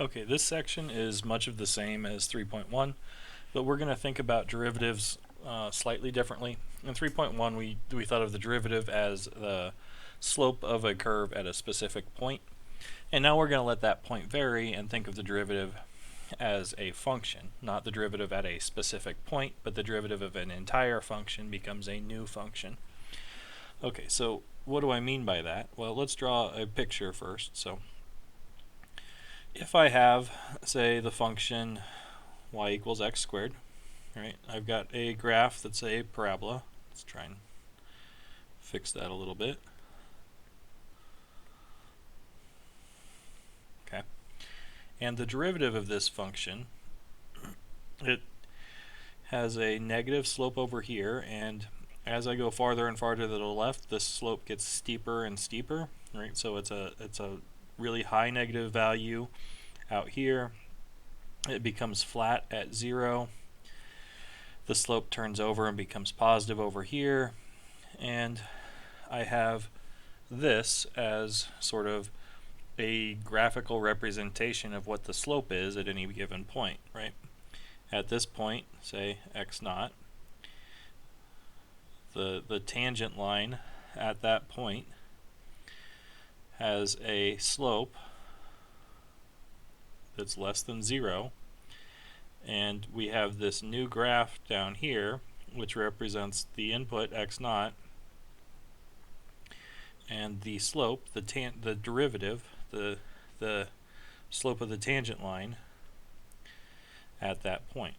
Okay, this section is much of the same as 3.1, but we're going to think about derivatives slightly differently. In 3.1, we thought of the derivative as the slope of a curve at a specific point, and now we're going to let that point vary and think of the derivative as a function, not the derivative at a specific point, but the derivative of an entire function becomes a new function. Okay, so what do I mean by that? Well, let's draw a picture first. So if I have, say, the function y equals x squared, right? I've got a graph that's a parabola. Let's try and fix that a little bit. Okay. And the derivative of this function, it has a negative slope over here, and as I go farther and farther to the left, this slope gets steeper and steeper, right? So it's a really high negative value out here. It becomes flat at 0. The slope turns over and becomes positive over here, and I have this as sort of a graphical representation of what the slope is at any given point, right? At this point, say x naught, the tangent line at that point has a slope that's less than 0, and we have this new graph down here which represents the input x naught and the slope, the derivative, the slope of the tangent line at that point.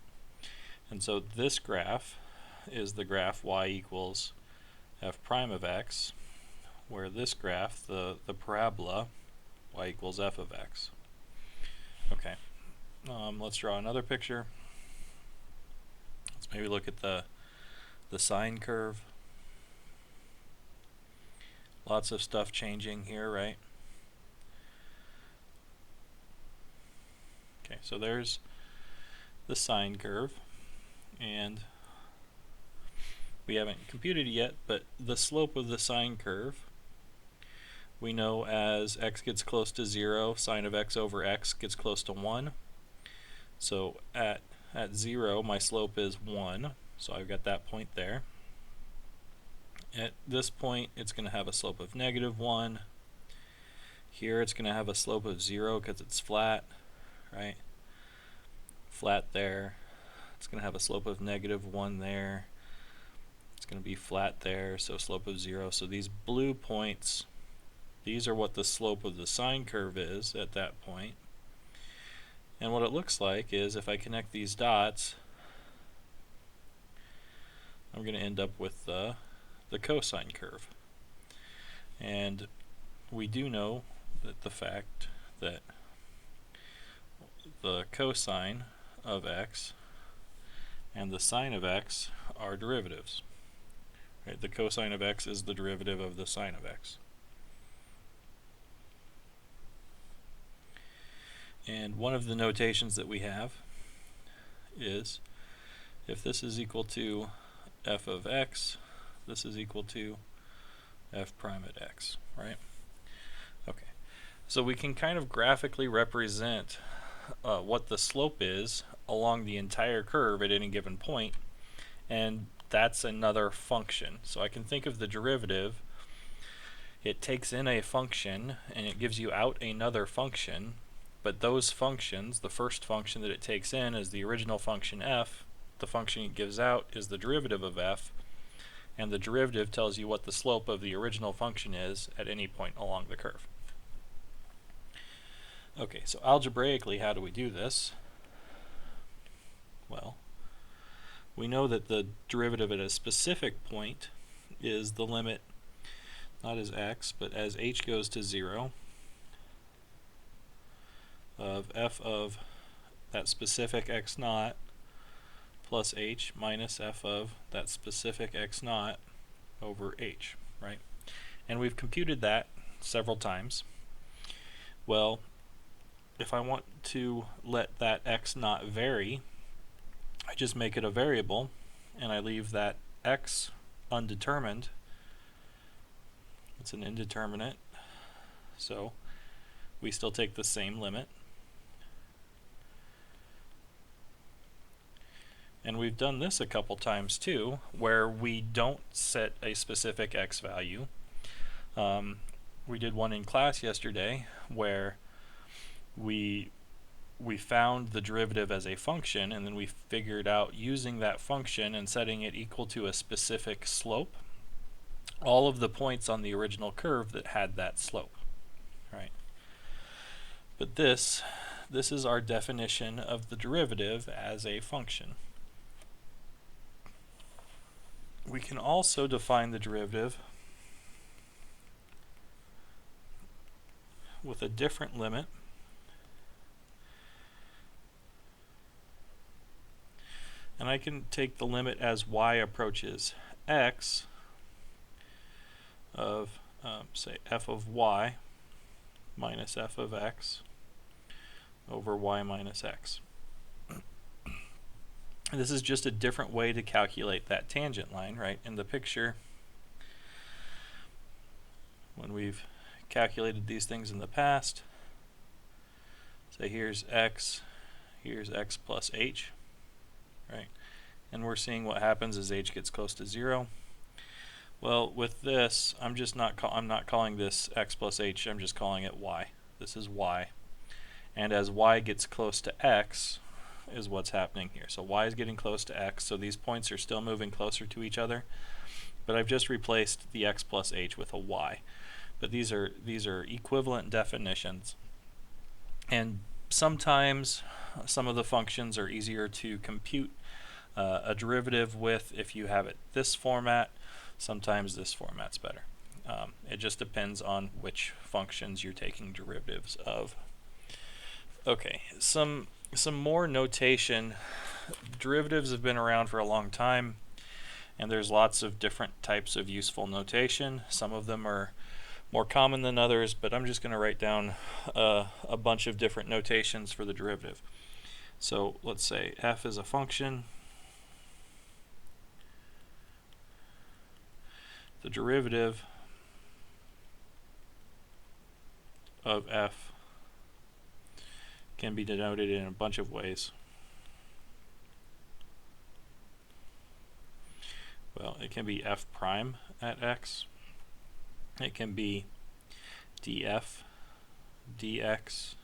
And so this graph is the graph y equals f prime of x, where this graph, the parabola, y equals f of x. Okay, let's draw another picture. Let's maybe look at the sine curve. Lots of stuff changing here, right? Okay, so there's the sine curve, and we haven't computed it yet, but the slope of the sine curve we know as x gets close to 0, sine of x over x gets close to 1. So at 0, my slope is 1, so I've got that point there. At this point, it's going to have a slope of -1. Here it's going to have a slope of 0 because it's flat, right? Flat there. It's going to have a slope of -1 there. It's going to be flat there, so slope of 0. So these blue points, these are what the slope of the sine curve is at that point. And what it looks like is if I connect these dots, I'm going to end up with the cosine curve. And we do know that the fact that the cosine of x and the sine of x are derivatives. Right? The cosine of x is the derivative of the sine of x. And one of the notations that we have is if this is equal to f of x, this is equal to f prime at x, right? Okay, so we can kind of graphically represent what the slope is along the entire curve at any given point, and that's another function. So I can think of the derivative, it takes in a function and it gives you out another function, but those functions, the first function that it takes in is the original function f, the function it gives out is the derivative of f, and the derivative tells you what the slope of the original function is at any point along the curve. Okay, so algebraically, how do we do this? Well, we know that the derivative at a specific point is the limit, not as x, but as h goes to 0, of f of that specific x naught plus h minus f of that specific x naught over h, right? And we've computed that several times. Well, if I want to let that x naught vary, I just make it a variable and I leave that x undetermined. It's an indeterminate, so we still take the same limit. And we've done this a couple times too, where we don't set a specific x value. We did one in class yesterday where we found the derivative as a function, and then we figured out using that function and setting it equal to a specific slope, all of the points on the original curve that had that slope, right? But this is our definition of the derivative as a function. We can also define the derivative with a different limit. And I can take the limit as y approaches x of, say, f of y minus f of x over y minus x. And this is just a different way to calculate that tangent line, right? In the picture, when we've calculated these things in the past, say here's x plus h, right? And we're seeing what happens as h gets close to 0. Well, with this, I'm not calling this x plus h, I'm just calling it y. This is y. And as y gets close to x is what's happening here. So y is getting close to x, so these points are still moving closer to each other. But I've just replaced the x plus h with a y. But these are equivalent definitions. And sometimes some of the functions are easier to compute a derivative with if you have it this format. Sometimes this format's better. It just depends on which functions you're taking derivatives of. Okay, some more notation. Derivatives have been around for a long time, and there's lots of different types of useful notation. Some of them are more common than others, but I'm just going to write down a bunch of different notations for the derivative. So let's say f is a function. The derivative of f can be denoted in a bunch of ways. Well, it can be f prime at x. It can be df dx.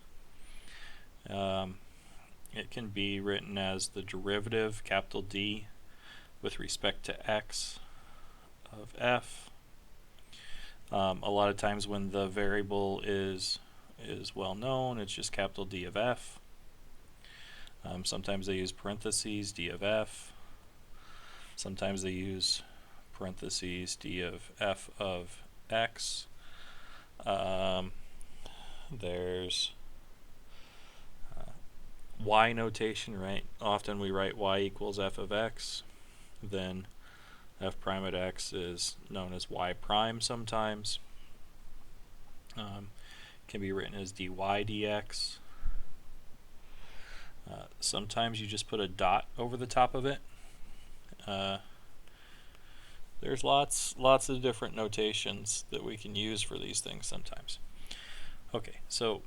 It can be written as the derivative, capital D, with respect to x of f. A lot of times when the variable is well known, it's just capital D of f. Sometimes they use parentheses, D of f. Sometimes they use parentheses, D of f of x. There's y notation, right? Often we write y equals f of x. Then f prime at x is known as y prime sometimes. Can be written as dy dx. Sometimes you just put a dot over the top of it. There's lots of different notations that we can use for these things sometimes. Okay, so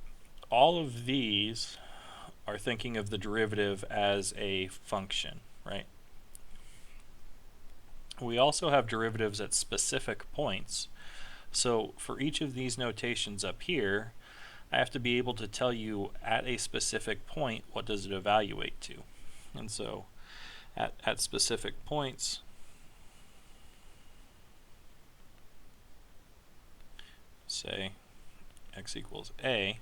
all of these are thinking of the derivative as a function, right? We also have derivatives at specific points. So for each of these notations up here, I have to be able to tell you at a specific point what does it evaluate to. And so at specific points, say x equals a,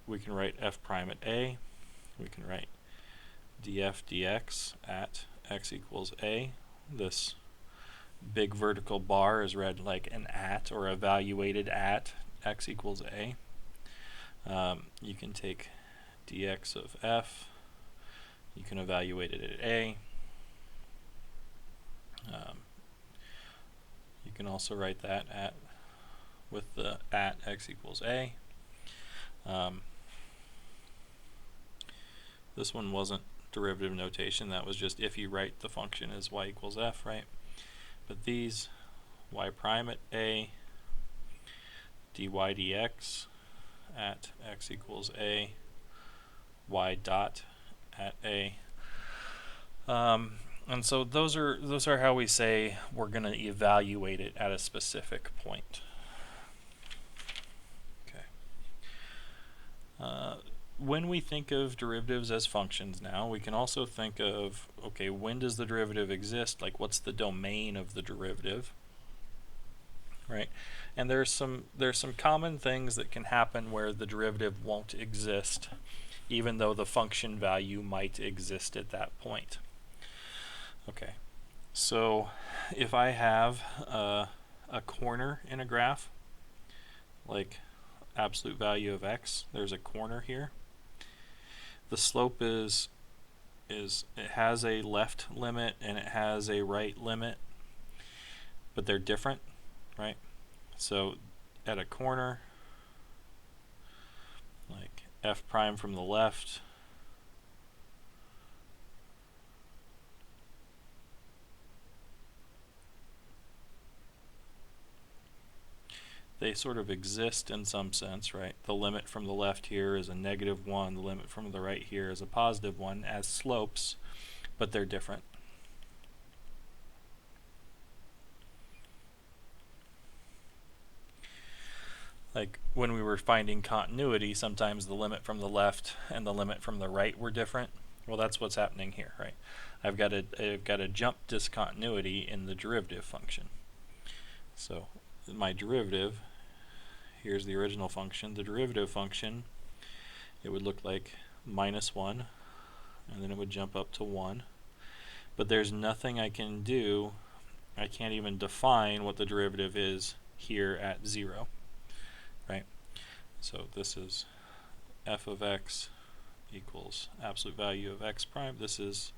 we can write f prime at a, we can write df dx at x equals a. This big vertical bar is read like an at, or evaluated at x equals a. You can take dx of f, you can evaluate it at a. You can also write that at with the at x equals a. This one wasn't derivative notation, that was just if you write the function as y equals f, right? But these, y prime at a, dy dx at x equals a, y dot at A. And so those are how we say we're going to evaluate it at a specific point. Okay. When we think of derivatives as functions now, we can also think of, okay, when does the derivative exist? Like, what's the domain of the derivative? Right? And there's some common things that can happen where the derivative won't exist, even though the function value might exist at that point. Okay, so if I have a corner in a graph, like absolute value of x, there's a corner here. The slope is it has a left limit and it has a right limit, but they're different, right? So at a corner, like f prime from the left, they sort of exist in some sense, right? The limit from the left here is a -1, the limit from the right here is a +1 as slopes, but they're different. Like when we were finding continuity, sometimes the limit from the left and the limit from the right were different. Well, that's what's happening here, right? I've got a jump discontinuity in the derivative function. So my derivative, here's the original function. The derivative function, it would look like -1, and then it would jump up to 1. But there's nothing I can do. I can't even define what the derivative is here at 0, right? So this is f of x equals absolute value of x prime. This is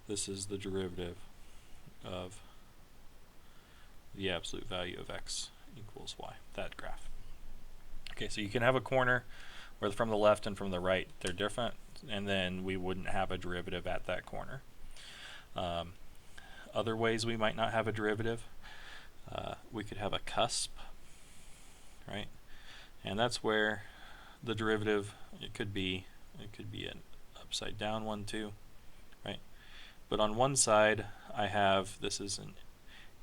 the derivative of the absolute value of x equals y, that graph. Okay, so you can have a corner where from the left and from the right they're different, and then we wouldn't have a derivative at that corner. Other ways we might not have a derivative, we could have a cusp, right? And that's where the derivative, it could be an upside down one too, right? But on one side I have, this is an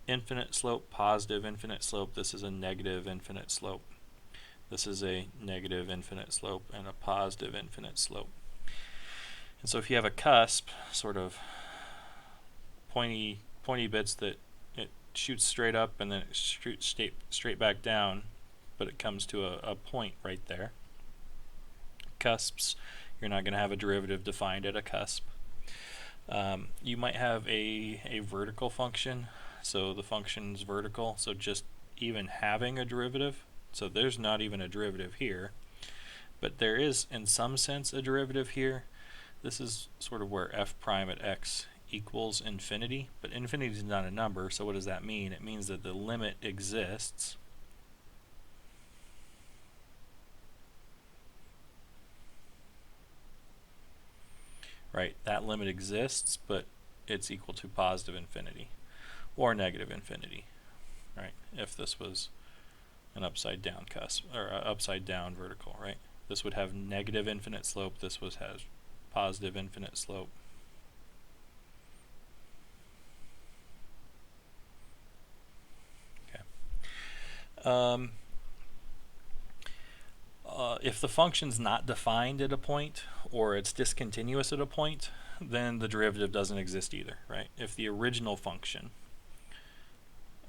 infinite slope, positive infinite slope. This is a negative infinite slope. This is a negative infinite slope and a positive infinite slope. And so if you have a cusp, sort of pointy bits that it shoots straight up and then it shoots straight back down, but it comes to a point right there. Cusps, you're not going to have a derivative defined at a cusp. You might have a vertical function, so the function's vertical, so just even having a derivative, so there's not even a derivative here, but there is in some sense a derivative here. This is sort of where f prime at x equals infinity, but infinity is not a number, so what does that mean? It means that the limit exists. Right, that limit exists, but it's equal to positive infinity or negative infinity, right? If this was an upside down cusp or upside down vertical, right? This would have negative infinite slope. This has positive infinite slope. Okay. If the function's not defined at a point or it's discontinuous at a point, then the derivative doesn't exist either, right? If the original function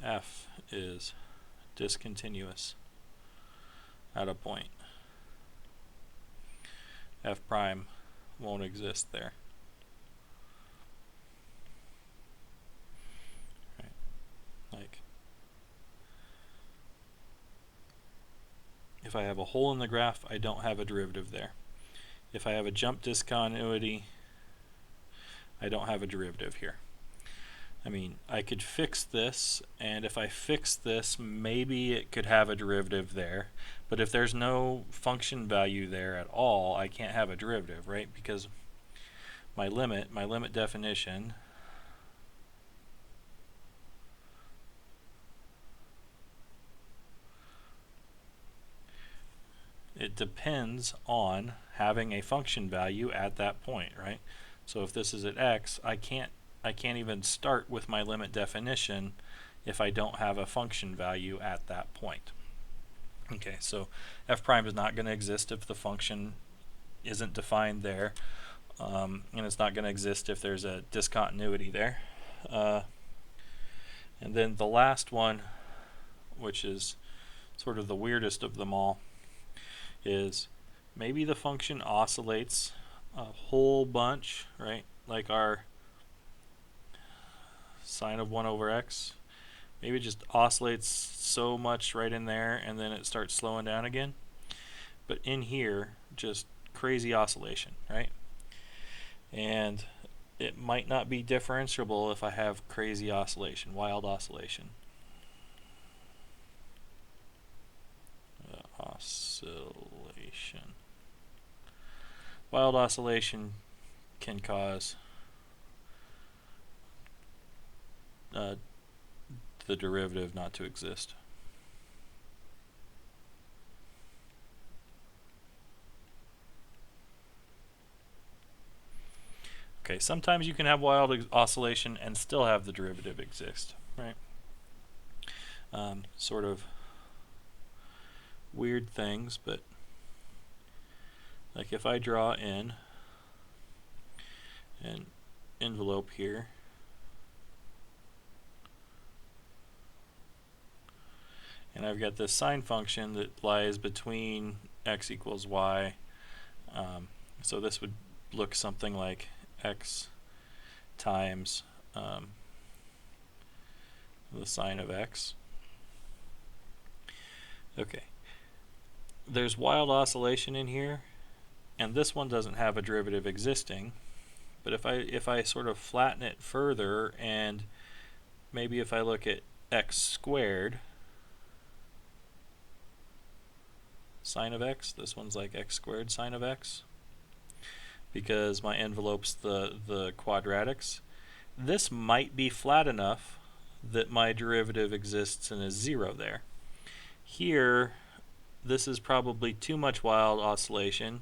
f is discontinuous at a point, f prime won't exist there. Right? Like, if I have a hole in the graph, I don't have a derivative there. If I have a jump discontinuity, I don't have a derivative here. I mean, I could fix this, and if I fix this, maybe it could have a derivative there. But if there's no function value there at all, I can't have a derivative, right? Because my limit definition it depends on having a function value at that point, right? So if this is at x, I can't even start with my limit definition if I don't have a function value at that point. Okay, so f prime is not going to exist if the function isn't defined there, and it's not going to exist if there's a discontinuity there. And then the last one, which is sort of the weirdest of them all, is maybe the function oscillates a whole bunch, right? Like our sine of 1 over x. Maybe it just oscillates so much right in there and then it starts slowing down again. But in here, just crazy oscillation, right? And it might not be differentiable if I have crazy oscillation, wild oscillation. Oscillation. Wild oscillation can cause the derivative not to exist. Okay, sometimes you can have wild oscillation and still have the derivative exist, right? Sort of weird things, but like if I draw in an envelope here, and I've got this sine function that lies between x equals y, so this would look something like x times the sine of x. Okay, there's wild oscillation in here, and this one doesn't have a derivative existing, but if I sort of flatten it further, and maybe if I look at x squared sine of x, this one's like x squared sine of x, because my envelope's the quadratics. This might be flat enough that my derivative exists and is 0 there. Here, this is probably too much wild oscillation,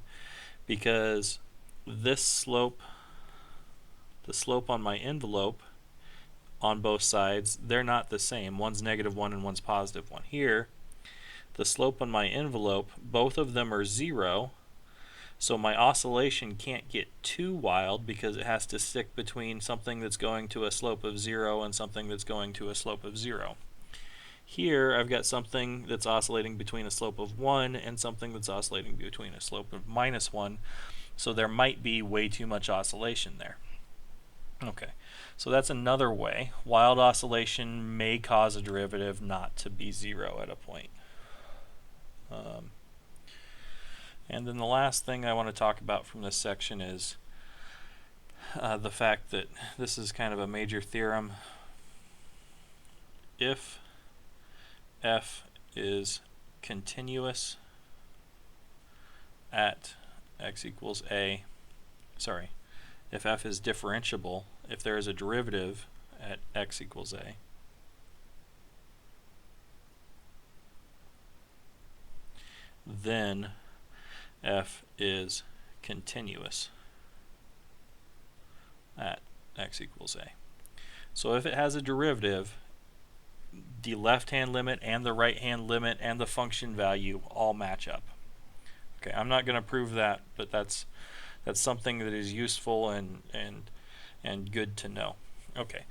because this slope, the slope on my envelope on both sides, they're not the same. One's -1 and one's +1. Here, the slope on my envelope, both of them are 0, so my oscillation can't get too wild because it has to stick between something that's going to a slope of 0 and something that's going to a slope of 0. Here I've got something that's oscillating between a slope of 1 and something that's oscillating between a slope of -1, so there might be way too much oscillation there. Okay, so that's another way. Wild oscillation may cause a derivative not to be 0 at a point. And then the last thing I want to talk about from this section is the fact that this is kind of a major theorem. If f is continuous at x equals a, sorry, if f is differentiable, if there is a derivative at x equals a, then f is continuous at x equals a. So if it has a derivative, the left-hand limit and the right-hand limit and the function value all match up. Okay, I'm not going to prove that, but that's something that is useful and good to know. Okay,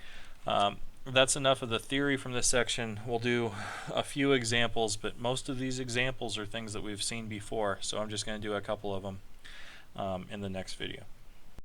that's enough of the theory from this section. We'll do a few examples, but most of these examples are things that we've seen before, so I'm just going to do a couple of them in the next video.